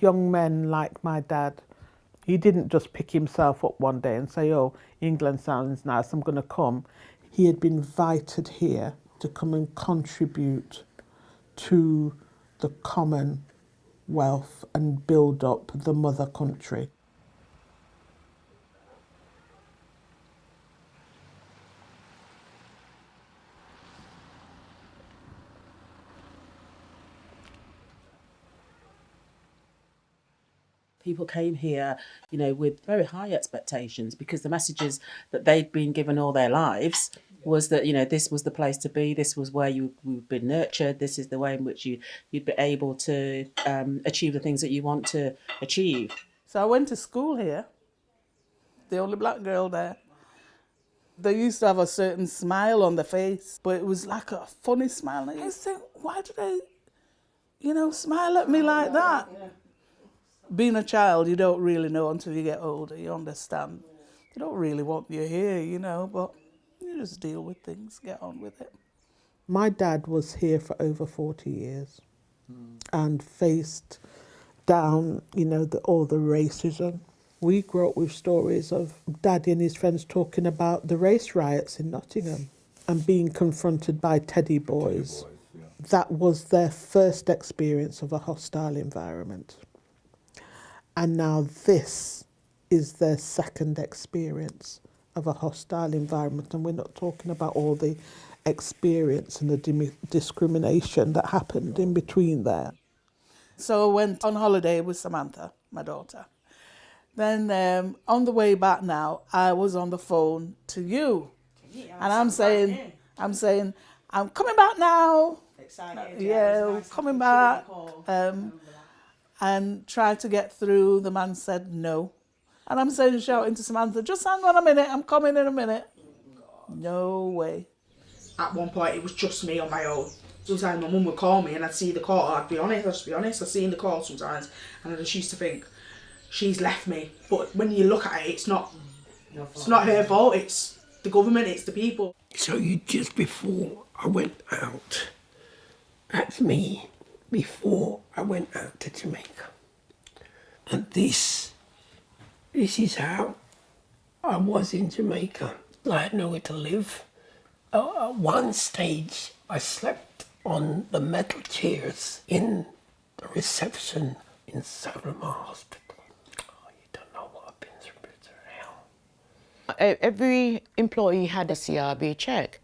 young men like my dad, he didn't just pick himself up one day and say, oh, England sounds nice, I'm going to come. He had been invited here to come and contribute to the Commonwealth and build up the mother country. People came here, you know, with very high expectations, because the messages that they'd been given all their lives was that, you know, this was the place to be, this was where you've been nurtured, this is the way in which you'd be able to achieve the things that you want to achieve. So I went to school here, the only black girl there. They used to have a certain smile on their face, but it was like a funny smile. And I used to think, why do they, you know, smile at me like that? Yeah. Being a child, you don't really know until you get older, you understand. They don't really want you here, you know, but you just deal with things, get on with it. My dad was here for over 40 years and faced down, you know, all the racism. We grew up with stories of Daddy and his friends talking about the race riots in Nottingham and being confronted by teddy boys. That was their first experience of a hostile environment. And now this is their second experience of a hostile environment. And we're not talking about all the experience and the discrimination that happened in between there. So I went on holiday with Samantha, my daughter. Then on the way back now, I was on the phone to you. And I'm saying, I'm coming back now. Excited. Yeah, nice coming back. And tried to get through. The man said no. And I'm saying, shouting to Samantha, just hang on a minute, I'm coming in a minute. No way. At one point, it was just me on my own. Sometimes my mum would call me and I'd see the call. I'd just be honest, I'd see the call sometimes. And I just used to think, she's left me. But when you look at it, it's not her fault, it's the government, it's the people. So just before I went out, that's me. Before I went out to Jamaica. And this is how I was in Jamaica. I had nowhere to live. At one stage, I slept on the metal chairs in the reception in Savannah Hospital. Oh, you don't know what I've been through, hell. Every employee had a CRB check,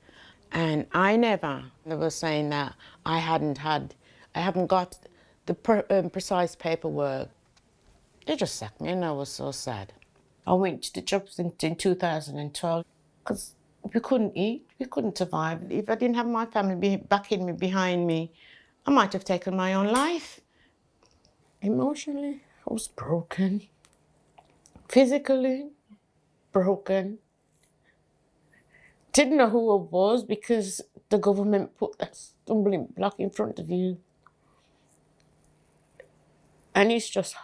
and they were saying that I haven't got the precise paperwork. They just sacked me and I was so sad. I went to the jobs in 2012 because we couldn't eat, we couldn't survive. If I didn't have my family backing me, behind me, I might have taken my own life. Emotionally, I was broken. Physically, broken. Didn't know who I was because the government put that stumbling block in front of you. And it's just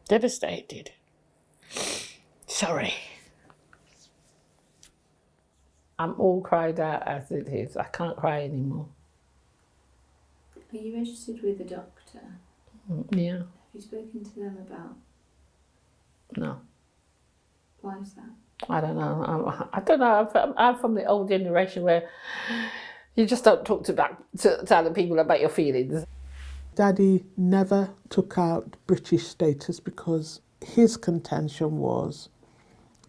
devastated. Sorry. I'm all cried out as it is. I can't cry anymore. Are you registered with a doctor? Yeah. Have you spoken to them about? No. Why is that? I don't know. I don't know. I'm from the old generation where you just don't talk to other people about your feelings. Daddy never took out British status because his contention was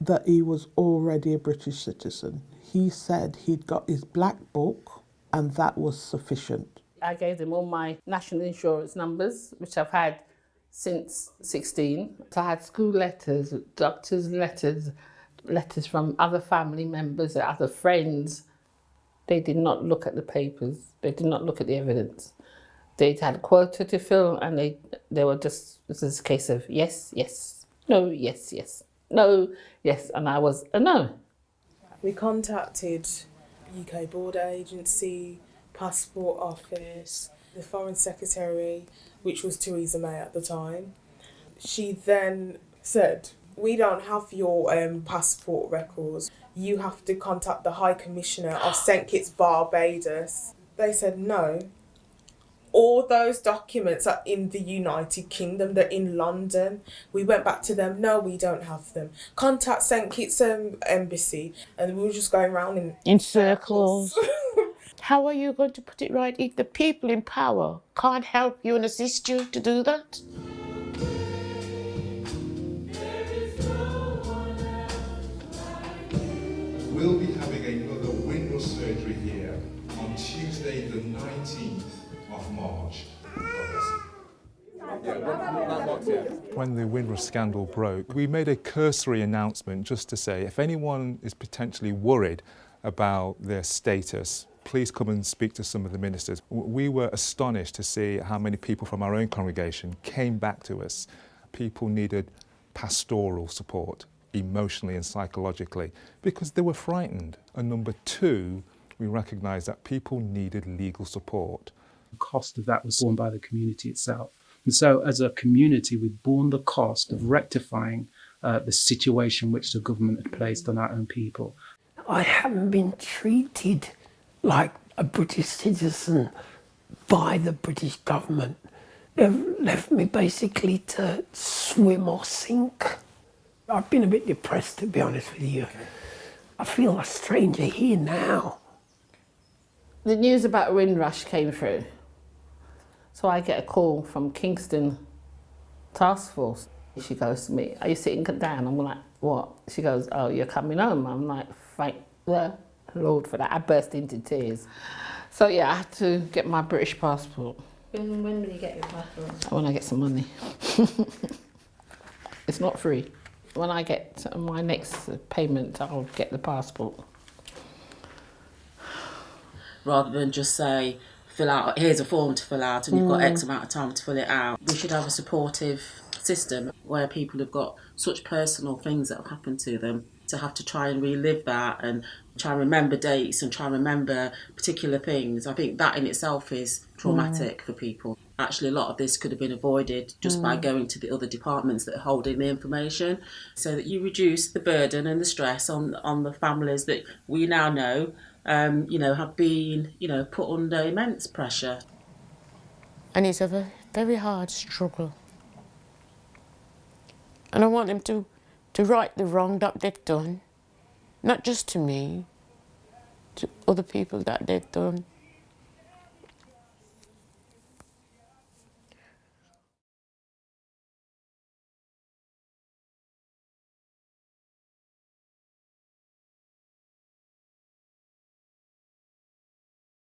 that he was already a British citizen. He said he'd got his black book and that was sufficient. I gave them all my national insurance numbers, which I've had since 16. So I had school letters, doctors' letters, letters from other family members, other friends. They did not look at the papers. They did not look at the evidence. They had a quota to fill and they were just, this is a case of yes, yes, no, yes, yes, no, yes, and I was a no. We contacted UK Border Agency, Passport Office, the Foreign Secretary, which was Theresa May at the time. She then said, we don't have your passport records. You have to contact the High Commissioner of St Kitts, Barbados. They said no. All those documents are in the United Kingdom. They're in London. We went back to them. No, we don't have them. Contact St Kitts Embassy, and we were just going around in circles. How are you going to put it right if the people in power can't help you and assist you to do that? We'll be having another Windrush surgery here on Tuesday the 19th of March. When the Windrush scandal broke, we made a cursory announcement just to say if anyone is potentially worried about their status, please come and speak to some of the ministers. We were astonished to see how many people from our own congregation came back to us. People needed pastoral support, emotionally and psychologically, because they were frightened. And number two, we recognised that people needed legal support. The cost of that was borne by the community itself. And so as a community, we've borne the cost of rectifying the situation which the government had placed on our own people. I haven't been treated like a British citizen by the British government. They've left me basically to swim or sink. I've been a bit depressed, to be honest with you. I feel a stranger here now. The news about Windrush came through. So I get a call from Kingston Task Force. She goes to me, "Are you sitting down?" I'm like, "What?" She goes, "Oh, you're coming home." I'm like, "Thank the Lord for that." I burst into tears. So yeah, I had to get my British passport. When will you get your passport? When I get some money. It's not free. When I get my next payment, I'll get the passport. Rather than just say, fill out, here's a form to fill out and you've got X amount of time to fill it out. We should have a supportive system where people have got such personal things that have happened to them to have to try and relive that and try and remember dates and try and remember particular things. I think that in itself is traumatic for people. Actually, a lot of this could have been avoided just by going to the other departments that are holding the information, so that you reduce the burden and the stress on the families that we now know, have been, put under immense pressure. And it's a very hard struggle. And I want them to right the wrong that they've done, not just to me, to other people that they've done.